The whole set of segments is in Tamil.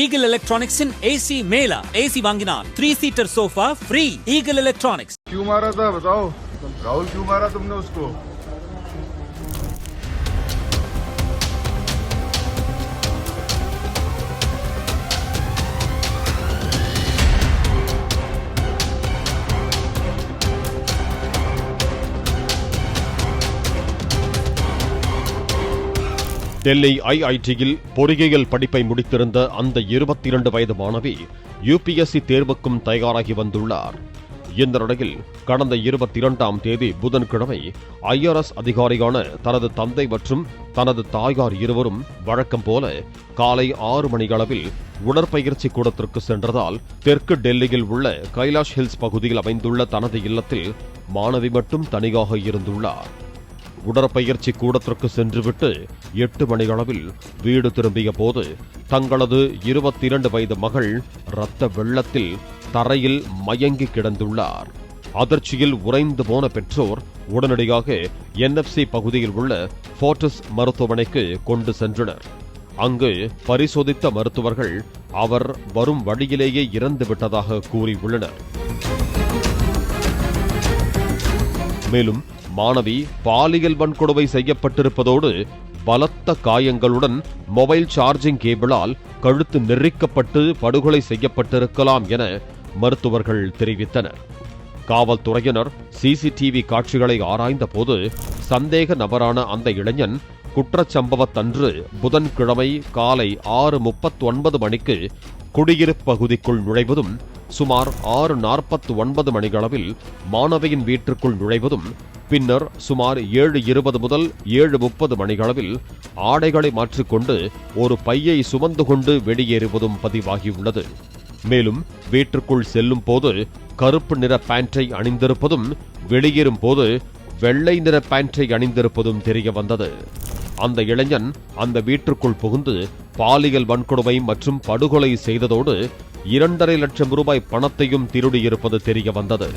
Eagle Electronics in AC Mela AC वांगिनार 3-seater sofa free Eagle Electronics। क्यों मारा था बताओ? राहुल क्यों मारा तुमने उसको? டெல்லி ஐஐடியில் பொறியியல் படிப்பை முடித்திருந்த அந்த 22 வயது மாணவி யுபிஎஸ்சி தேர்வுக்கும் தயாராகி வந்துள்ளார். இந்த நிலையில் கடந்த 22ஆம் தேதி புதன்கிழமை IRS அதிகாரியான தனது தந்தை மற்றும் தனது தாயார் இருவரும் வழக்கம் போல காலை 6 மணியளவில் உடற்பயிற்சி கூடத்திற்கு சென்றதால் தெற்கு டெல்லியில் உள்ள கைலாஷ் ஹில்ஸ் பகுதியில் அமைந்துள்ள தனது இல்லத்தில் மாணவி மட்டும் தனியாக இருந்துள்ளார். உடற்பயிற்சி கூடத்திற்கு சென்றுவிட்டு 8 மணியளவில் வீடு திரும்பிய போது தங்களது 22 வயது மகள் இரத்த வெள்ளத்தில் தரையில் மயங்கி கிடந்துள்ளார். அதிர்ச்சியில் உறைந்து போன பெற்றோர் உடனடியாக NFC பகுதியில் உள்ள ஃபோர்டிஸ் மருத்துவமனைக்கு கொண்டு சென்றனர். அங்கு பரிசோதித்த மருத்துவர்கள் அவர் வரும் வழியிலேயே இறந்துவிட்டதாக கூறியுள்ளனர். மேலும் மாணவி பாலியல் வன்கொடுமை செய்யப்பட்டிருப்பதோடு பலத்த காயங்களுடன் மொபைல் சார்ஜிங் கேபிளால் கழுத்து நெரிக்கப்பட்டு படுகொலை செய்யப்பட்டிருக்கலாம் என மருத்துவர்கள் தெரிவித்தனர். காவல்துறையினர் CCTV காட்சிகளை ஆராய்ந்த போது சந்தேக நபரான அந்த இளைஞன் குற்றச்சம்பவத்தன்று புதன்கிழமை காலை 6:39 மணிக்கு குடியிருப்பு பகுதிக்குள் நுழைவதும் சுமார் 6:49 மணியளவில் மாணவியின் வீட்டிற்குள் நுழைவதும் பின்னர் சுமார் 7:20 முதல் 7:30 மணியளவில் ஆடைகளை மாற்றிக்கொண்டு ஒரு பையை சுமந்து கொண்டு வெளியேறுவதும் பதிவாகியுள்ளது. மேலும் வீட்டிற்குள் செல்லும் போது கருப்பு நிற பேண்டை அணிந்திருப்பதும் வெளியேறும் போது வெள்ளை நிற பேண்டை அணிந்திருப்பதும் தெரிய வந்தது. அந்த இளைஞன் அந்த வீட்டிற்குள் புகுந்து பாலியல் வன்கொடுமை மற்றும் படுகொலை செய்ததோடு 2.5 லட்சம் ரூபாய் பணத்தையும் திருடியிருப்பது தெரிய வந்தது.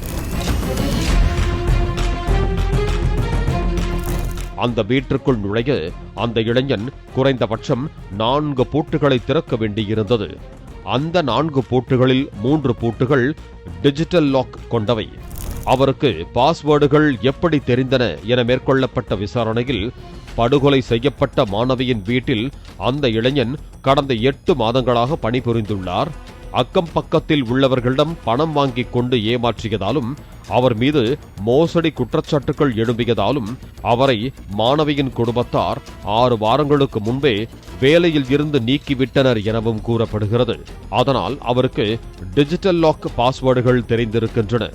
அந்த வீட்டிற்குள் நுழைய அந்த இளைஞன் குறைந்தபட்சம் 4 பூட்டுகளை திறக்க வேண்டியிருந்தது. அந்த 4 பூட்டுகளில் 3 பூட்டுகள் டிஜிட்டல் லாக் கொண்டவை. அவருக்கு பாஸ்வேர்டுகள் எப்படி தெரிந்தன என மேற்கொள்ளப்பட்ட விசாரணையில் படுகொலை செய்யப்பட்ட மாணவியின் வீட்டில் அந்த இளைஞன் கடந்த 8 மாதங்களாக பணிபுரிந்துள்ளார். அக்கம் பக்கத்தில் உள்ளவர்களிடம் பணம் வாங்கிக் கொண்டு ஏமாற்றியதாலும் அவர் மீது மோசடி குற்றச்சாட்டுகள் எழும்பியதாலும் அவரை மாணவியின் குடும்பத்தார் 6 வாரங்களுக்கு முன்பே வேலையில் இருந்து நீக்கிவிட்டனர் எனவும் கூறப்படுகிறது. அதனால் அவருக்கு டிஜிட்டல் லாக் பாஸ்வேர்டுகள் தெரிந்திருக்கின்றன.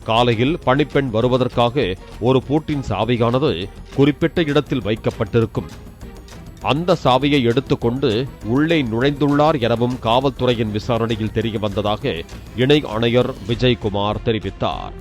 காலையில் பணிப்பெண் வருவதற்காக ஒரு பூட்டின் சாவியானது குறிப்பிட்ட இடத்தில் வைக்கப்பட்டிருக்கும். அந்த சாவியை எடுத்துக்கொண்டு உள்ளே நுழைந்துள்ளார் எனவும் காவல்துறையின் விசாரணையில் தெரிய வந்ததாக இணை ஆணையர் விஜய்குமார் தெரிவித்தார்.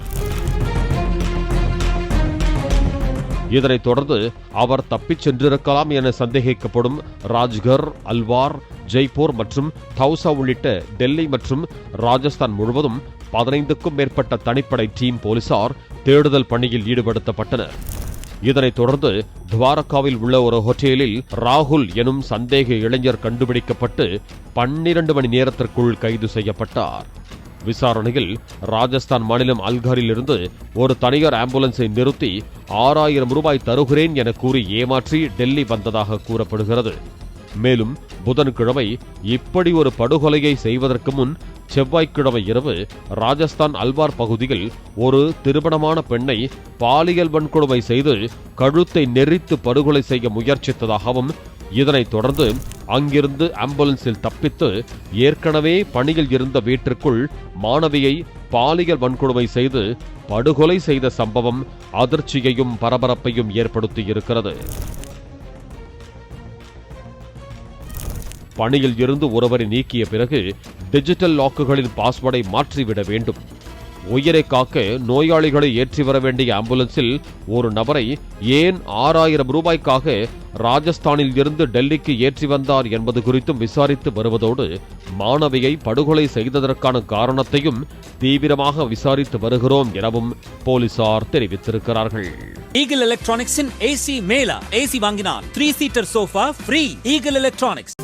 இதனைத் தொடர்ந்து அவர் தப்பிச் சென்றிருக்கலாம் என சந்தேகிக்கப்படும் ராஜ்கர், அல்வார், ஜெய்ப்பூர் மற்றும் தௌசா உள்ளிட்ட டெல்லி மற்றும் ராஜஸ்தான் முழுவதும் 15க்கும் மேற்பட்ட தனிப்படை டீம் போலீசார் தேடுதல் பணியில் ஈடுபடுத்தப்பட்டனர். இதனைத் தொடர்ந்து துவாரகாவில் உள்ள ஒரு ஹோட்டலில் ராகுல் எனும் சந்தேக இளைஞர் கண்டுபிடிக்கப்பட்டு 12 மணி நேரத்திற்குள் கைது செய்யப்பட்டார். விசாரணையில் ராஜஸ்தான் மாநிலம் அல்காரில் இருந்து ஒரு தனியார் ஆம்புலன்ஸை நிறுத்தி 6000 ரூபாய் தருகிறேன் என கூறி ஏமாற்றி டெல்லி வந்ததாக கூறப்படுகிறது. மேலும் புதன்கிழமை இப்படி ஒரு படுகொலையை செய்வதற்கு முன் செவ்வாய்க்கிழமை இரவு ராஜஸ்தான் அல்வார் பகுதியில் ஒரு திருமணமான பெண்ணை பாலியல் வன்கொடுமை செய்து கழுத்தை நெரித்து படுகொலை செய்ய முயற்சித்ததாகவும் இதனைத் தொடர்ந்து அங்கிருந்து ஆம்புலன்ஸில் தப்பித்து ஏற்கனவே பணியில் இருந்த வீட்டிற்குள் மாணவியை பாலியல் வன்கொடுமை செய்து படுகொலை செய்த சம்பவம் அதிர்ச்சியையும் பரபரப்பையும் ஏற்படுத்தியிருக்கிறது. பணியில் இருந்து ஒருவரை நீக்கிய பிறகு டிஜிட்டல் லாக்குகளின் பாஸ்வேர்டை மாற்றிவிட வேண்டும். உயிரை காக்க நோயாளிகளை ஏற்றி வர வேண்டிய ஆம்புலன்ஸில் ஒரு நபரை ஏன் 6000 ரூபாய்க்காக ராஜஸ்தானில் இருந்து டெல்லிக்கு ஏற்றி வந்தார் என்பது குறித்தும் விசாரித்து வருவதோடு மாணவியை படுகொலை செய்ததற்கான காரணத்தையும் தீவிரமாக விசாரித்து வருகிறோம் எனவும் போலீசார் தெரிவித்திருக்கிறார்கள். Eagle Electronics in AC Mela AC வாங்கினார் 3-seater sofa free Eagle Electronics।